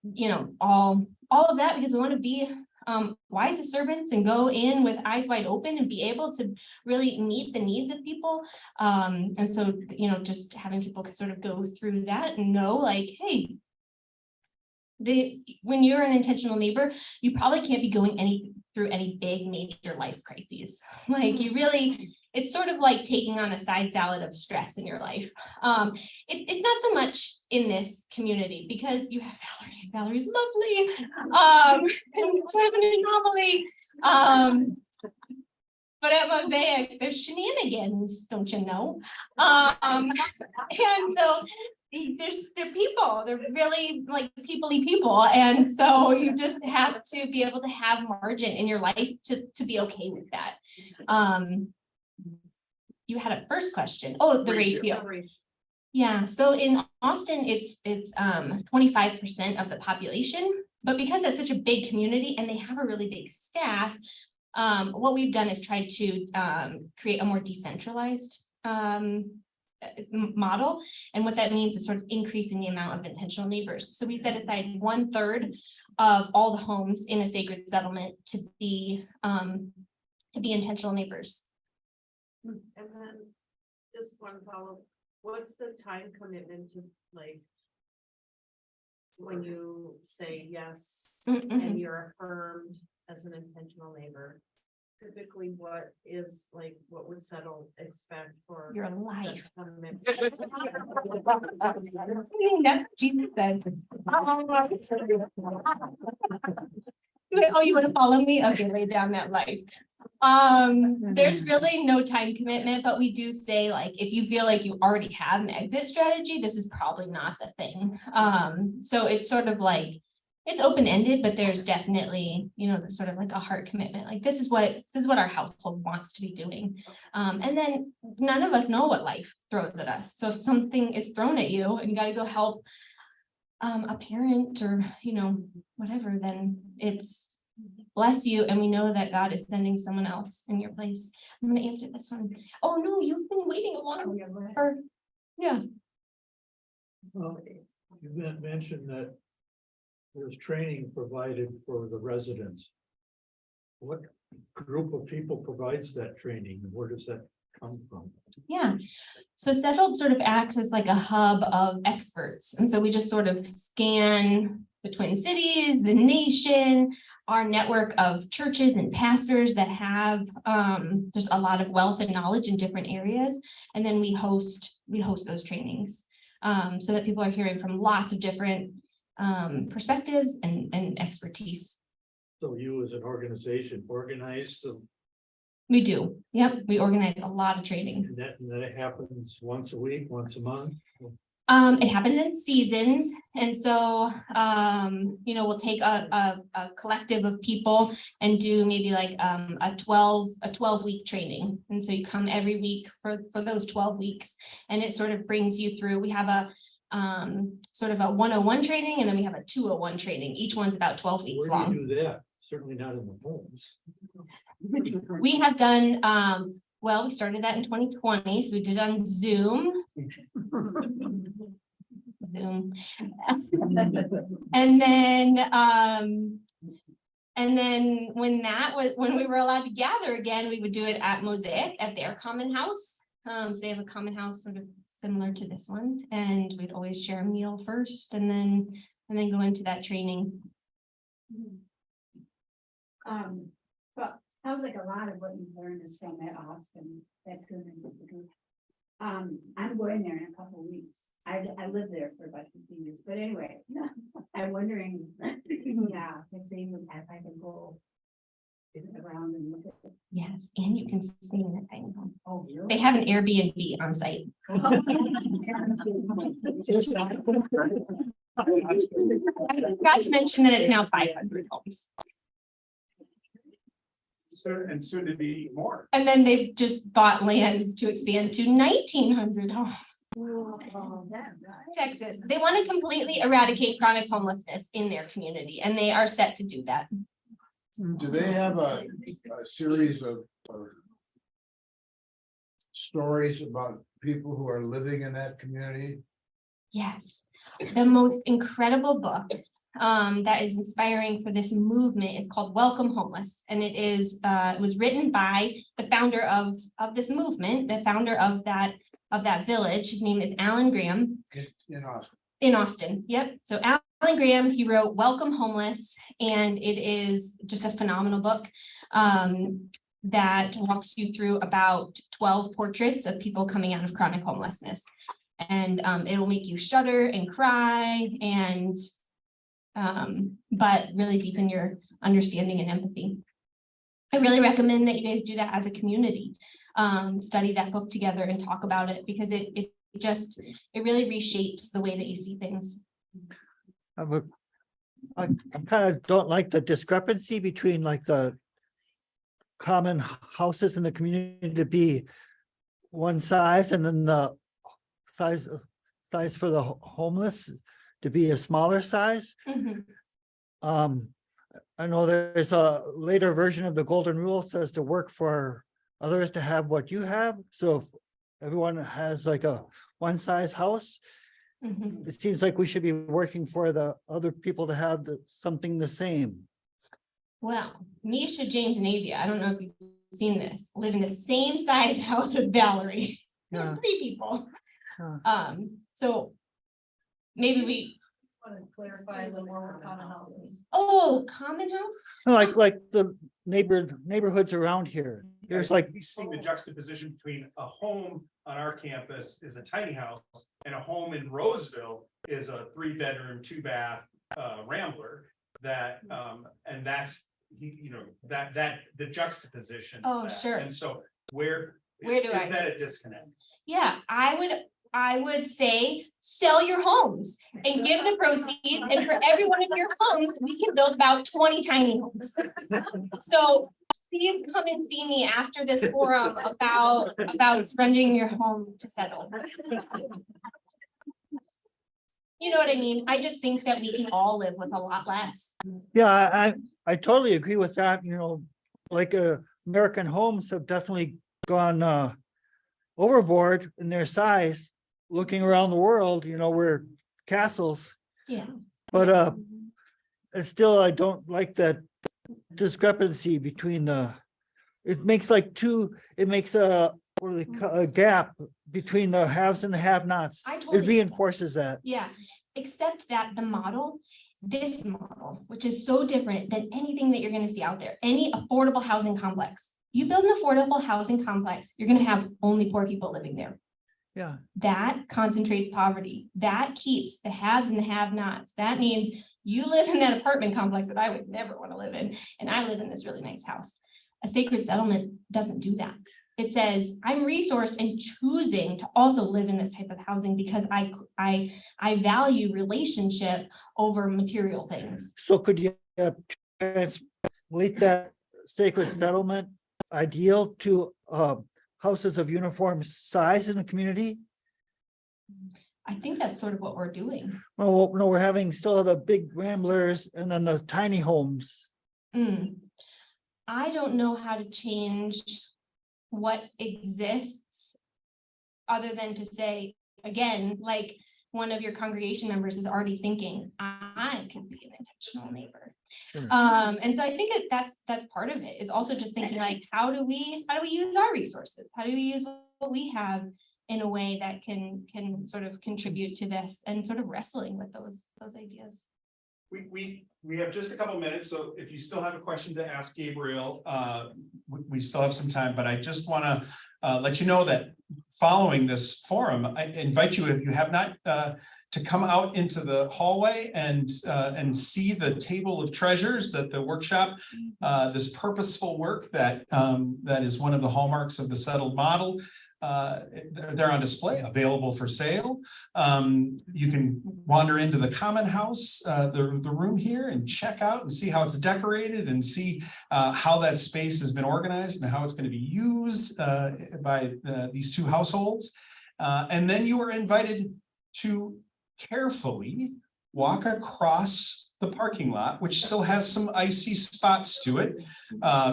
You know, all of that, because we want to be wise as servants and go in with eyes wide open and be able to really meet the needs of people. And so, you know, just having people sort of go through that and know, like, hey, when you're an intentional neighbor, you probably can't be going through any big major life crises. Like, you really, it's sort of like taking on a side salad of stress in your life. It's not so much in this community because you have Valerie, and Valerie's lovely. And it's sort of an anomaly. But at Mosaic, there's shenanigans, don't you know? And so they're people, they're really like peoply people. And so you just have to be able to have margin in your life to be okay with that. You had a first question. Oh, the ratio. Yeah, so in Austin, it's 25% of the population, but because it's such a big community and they have a really big staff, what we've done is try to create a more decentralized model. And what that means is sort of increasing the amount of intentional neighbors. So we set aside 1/3 of all the homes in a sacred settlement to be intentional neighbors. And then just one follow, what's the time commitment to like? When you say yes and you're affirmed as an intentional neighbor, typically what is like, what would Settle expect for? Your life. that commitment? That's what Jesus said. Oh, you want to follow me? Okay, lay down that life. There's really no time commitment, but we do say like, if you feel like you already have an exit strategy, this is probably not the thing. So it's sort of like, it's open-ended, but there's definitely, the sort of like a heart commitment. Like this is what our household wants to be doing. And then none of us know what life throws at us. So if something is thrown at you and you got to go help a parent or, whatever, then it's bless you. And we know that God is sending someone else in your place. I'm going to answer this one. Oh, no, you've been waiting a long or yeah. Well, you mentioned that there's training provided for the residents. What group of people provides that training? And where does that come from? Yeah, so Settled sort of acts as like a hub of experts. And so we just sort of scan the Twin Cities, the nation, our network of churches and pastors that have just a lot of wealth and knowledge in different areas. And then we host those trainings so that people are hearing from lots of different perspectives and expertise. So you as an organization organize them, We do. Yep. We organize a lot of training. and that happens once a week, once a month. It happens in seasons. And so, we'll take a collective of people and do maybe like a 12-week training. And so you come every week for those 12 weeks, and it sort of brings you through. We have a sort of a 101 training, and then we have a 201 training. Each one's about 12 weeks Where long. do you do that? Certainly not in the homes. We have done, we started that in 2020, so we did on Zoom. And then when we were allowed to gather again, we would do it at Mosaic at their common house. So they have a common house sort of similar to this one, and we'd always share a meal first and then go into that training. But sounds like a lot of what you've learned is from that Austin, that group. I'm going there in a couple of weeks. I lived there for about 15 years, but anyway, I'm wondering, if I can go around and look at it. Yes, and you can stay in the tiny home. Oh, really? They have an Airbnb on site. I forgot to mention that it's now 500 homes. And soon to be more. And then they've just bought land to expand to 1,900 homes. Texas. They want to completely eradicate chronic homelessness in their community, and they are set to do that. Do they have a series of stories about people who are living in that community? Yes, the most incredible book that is inspiring for this movement is called Welcome Homeless, and it was written by the founder of this movement, the founder of that village. His name is Alan Graham. In Austin. In Austin, yep. So Alan Graham, he wrote Welcome Homeless, and it is just a phenomenal book that walks you through about 12 portraits of people coming out of chronic homelessness. And it will make you shudder and cry, and but really deepen your understanding and empathy. I really recommend that you guys do that as a community. Study that book together and talk about it because it really reshapes the way that you see things. I kind of don't like the discrepancy between like the common houses in the community to be one size and then the size for the homeless to be a smaller size. Mhm. I know there's a later version of the golden rule says to work for others to have what you have. So if everyone has like a one size house, Mhm. it seems like we should be working for the other people to have something the same. Well, Misha, James, and Avia, I don't know if you've seen this, live in the same size house as Valerie. They're Yeah. 3 people. Yeah. So maybe we, Want to clarify the more common houses. oh, common house? Like the neighborhoods around here. There's like, We see the juxtaposition between a home on our campus is a tiny house and a home in Roseville is a 3-bedroom, 2-bath Rambler that, and that's, that the juxtaposition. of Oh, that. sure. And so where Where do is I- that a disconnect? Yeah, I would say sell your homes and give the proceeds, and for every one of your homes, we can build about 20 tiny homes. So please come and see me after this forum about surrendering your home to settle. You know what I mean? I just think that we can all live with a lot less. yeah, I totally agree with that, like American homes have definitely gone overboard in their size. Looking around the world, we're castles, Yeah. but it's still, I don't like that discrepancy between it makes like it makes a, what do they call, a gap between the haves and the have-nots. I It totally, reinforces that. yeah, except that this model, which is so different than anything that you're gonna see out there, any affordable housing complex. You build an affordable housing complex, you're gonna have only poor people living there. Yeah, That concentrates poverty. That keeps the haves and the have-nots. That means you live in that apartment complex that I would never want to live in, and I live in this really nice house. A sacred settlement doesn't do that. It says, I'm resourced and choosing to also live in this type of housing because I value relationship over material things. so could you translate that sacred settlement ideal to houses of uniform size in the community? I think that's sort of what we're doing. Well, no, we're having still the big ramblers and then the tiny homes. I don't know how to change what exists other than to say, again, like one of your congregation members is already thinking, I can be an intentional neighbor. Sure. And so I think that's part of it, is also just thinking like, how do we use our resources? How do we use what we have in a way that can sort of contribute to this, and sort of wrestling with those ideas. We have just a couple minutes, so if you still have a question to ask Gabriel, we still have some time, but I just want to let you know that following this forum, I invite you, if you have not, to come out into the hallway and see the table of treasures that the workshop, this purposeful work that is one of the hallmarks of the settled model. They're on display, available for sale. You can wander into the common house, the room here, and check out and see how it's decorated, and see how that space has been organized and how it's going to be used by these two households. And then you are invited to carefully walk across the parking lot, which still has some icy spots to it.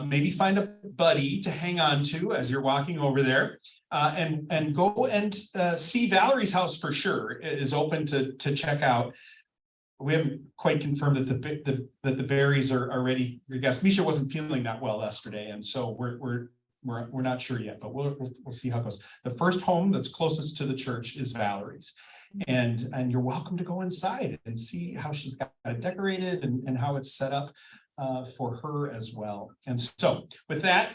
Maybe find a buddy to hang on to as you're walking over there. And go and see Valerie's house for sure. It is open to check out. We haven't quite confirmed that the berries are ready. Your guest Misha wasn't feeling that well yesterday, and so we're not sure yet, but we'll see how it goes. The first home that's closest to the church is Valerie's, and you're welcome to go inside and see how she's got it decorated and how it's set up for her as well. And so with that,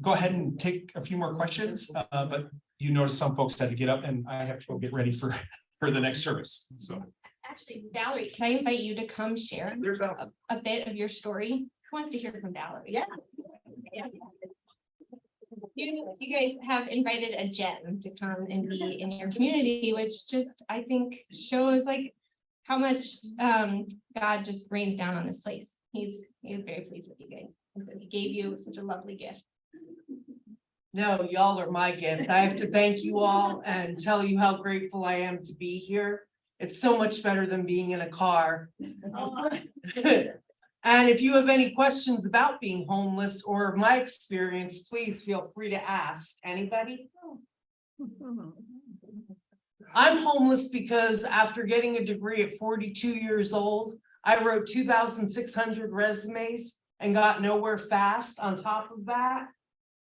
go ahead and take a few more questions, but you notice some folks had to get up, and I have to go get ready for the next service. So Actually, Valerie, can I invite you to come share there's Val. a bit of your story? Who wants to hear from Valerie? Yeah. You guys have invited a gem to come and be in your community, which just, I think, shows like how much God just rains down on this place. He is very pleased with you guys. And so he gave you such a lovely gift. No, y'all are my gift. I have to thank you all and tell you how grateful I am to be here. It's so much better than being in a car. And if you have any questions about being homeless or my experience, please feel free to ask. Anybody? I'm homeless because after getting a degree at 42 years old, I wrote 2,600 resumes and got nowhere fast. On top of that,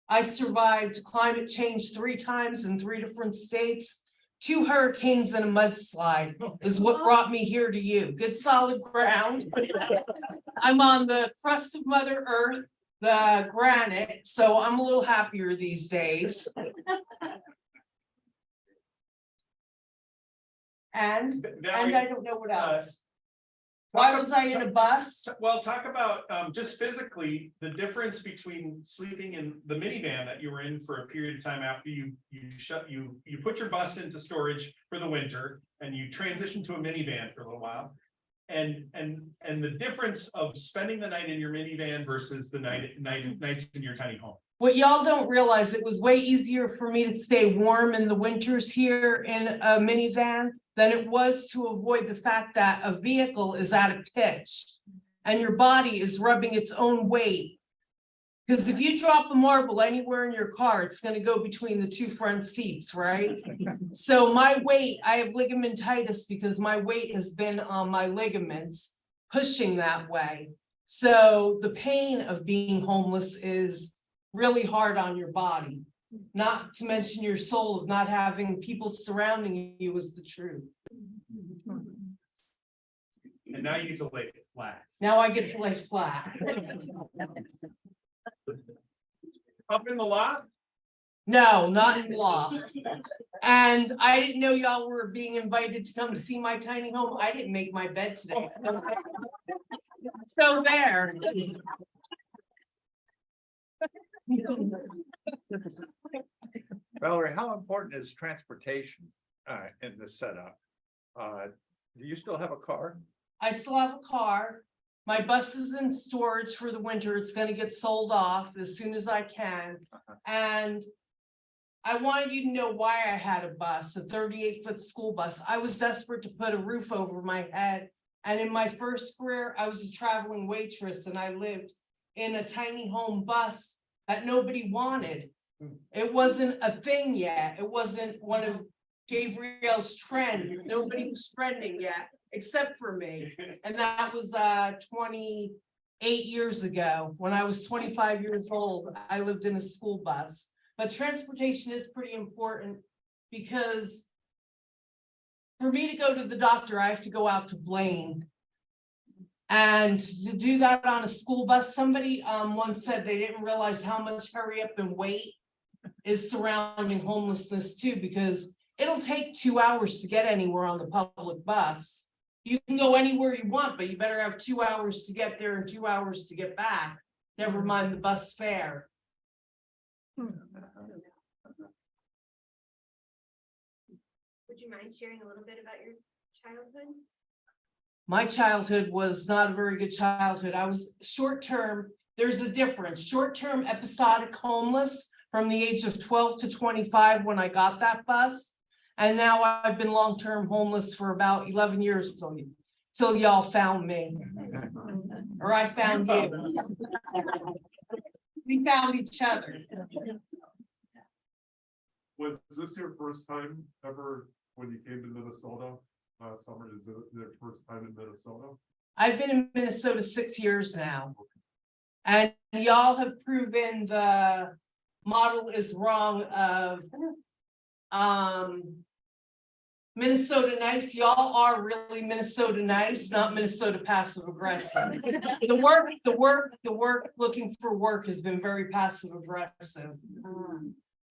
I survived climate change 3 times in 3 different states. 2 hurricanes and a mudslide is what brought me here to you. Good solid ground. I'm on the crust of Mother Earth, the granite, so I'm a little happier these days. And I don't know what else. Why was I in a bus? Well, talk about just physically, the difference between sleeping in the minivan that you were in for a period of time after you put your bus into storage for the winter and you transitioned to a minivan for a little while. And the difference of spending the night in your minivan versus the nights in your tiny home. What y'all don't realize, it was way easier for me to stay warm in the winters here in a minivan than it was to avoid the fact that a vehicle is at a pitch and your body is rubbing its own weight. Because if you drop a marble anywhere in your car, it's going to go between the 2 front seats, right? So my weight, I have ligamentitis because my weight has been on my ligaments pushing that way. So the pain of being homeless is really hard on your body, not to mention your soul of not having people surrounding you is the truth. And now you get to lay flat. Now I get to lay flat. Up in the loft? No, not in law. And I didn't know y'all were being invited to come see my tiny home. I didn't make my bed today. So there. Valerie, how important is transportation in this setup? Do you still have a car? I still have a car. My bus is in storage for the winter. It's gonna get sold off as soon as I can. And I wanted you to know why I had a bus, a 38-foot school bus. I was desperate to put a roof over my head. And in my first career, I was a traveling waitress and I lived in a tiny home bus that nobody wanted. It wasn't a thing yet. It wasn't one of Gabriel's trends. Nobody was trending yet, except for me. And that was 28 years ago. When I was 25 years old, I lived in a school bus. But transportation is pretty important because for me to go to the doctor, I have to go out to Blaine. And to do that on a school bus, somebody once said they didn't realize how much hurry up and wait is surrounding homelessness too, because it'll take 2 hours to get anywhere on the public bus. You can go anywhere you want, but you better have 2 hours to get there and 2 hours to get back. Never mind the bus fare. Would you mind sharing a little bit about your childhood? My childhood was not a very good childhood. I was short-term. There's a difference. Short-term episodic homeless from the age of 12 to 25 when I got that bus. And now I've been long-term homeless for about 11 years till y'all found me. Or I found you. We found each other. Was this your first time ever when you came to Minnesota? Summer, is it their first time in Minnesota? I've been in Minnesota 6 years now. And y'all have proven the model is wrong of Minnesota nice. Y'all are really Minnesota nice, not Minnesota passive aggressive. The work, looking for work has been very passive aggressive.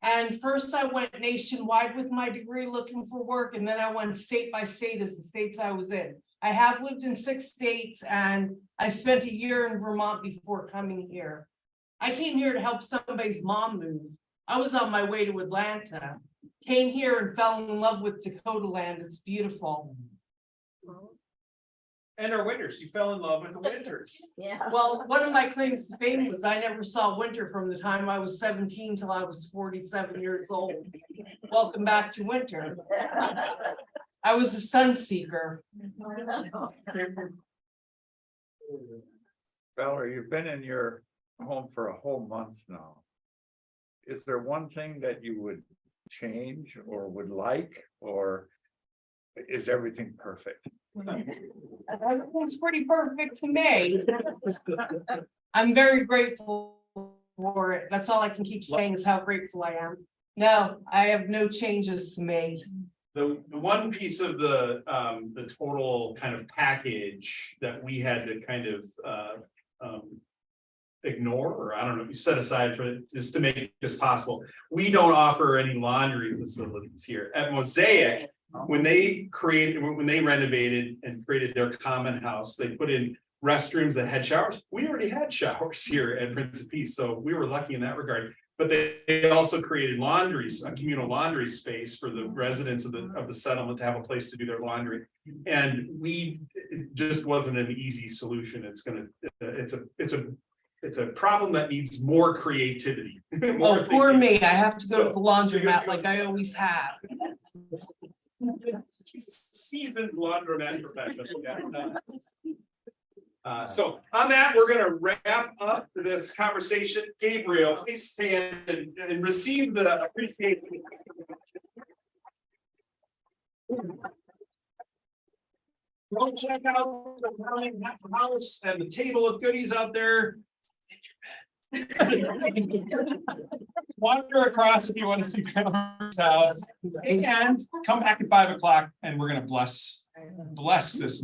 And first I went nationwide with my degree looking for work, and then I went state by state as the states I was in. I have lived in 6 states and I spent a year in Vermont before coming here. I came here to help somebody's mom move. I was on my way to Atlanta. Came here and fell in love with Dakota land. It's beautiful. And our winters, you fell in love with the winters. Yeah. Well, one of my claims to fame was I never saw winter from the time I was 17 till I was 47 years old. Welcome back to winter. I was a sun seeker. Valerie, you've been in your home for a whole month now. Is there one thing that you would change or would like, or is everything perfect? Everything's pretty perfect to me. I'm very grateful for it. That's all I can keep saying is how grateful I am. No, I have no changes to make. The one piece of the total kind of package that we had to kind of, ignore, or I don't know, set aside for just to make this possible. We don't offer any laundry facilities here at Mosaic. When they renovated and created their common house, they put in restrooms that had showers. We already had showers here at Prince of Peace, so we were lucky in that regard. But they also created laundries, a communal laundry space for the residents of the settlement to have a place to do their laundry. And it just wasn't an easy solution. It's a problem that needs more creativity. More Oh, poor thinking. me. I have to go to the So laundromat like I always have. Seasoned laundromat professional. Yeah. So on that, we're gonna wrap up this conversation. Gabriel, please stand and receive the appreciation. Go check out the house and the table of goodies out there. Wander across if you want to see Grandma's house, and come back at 5 o'clock and we're gonna bless this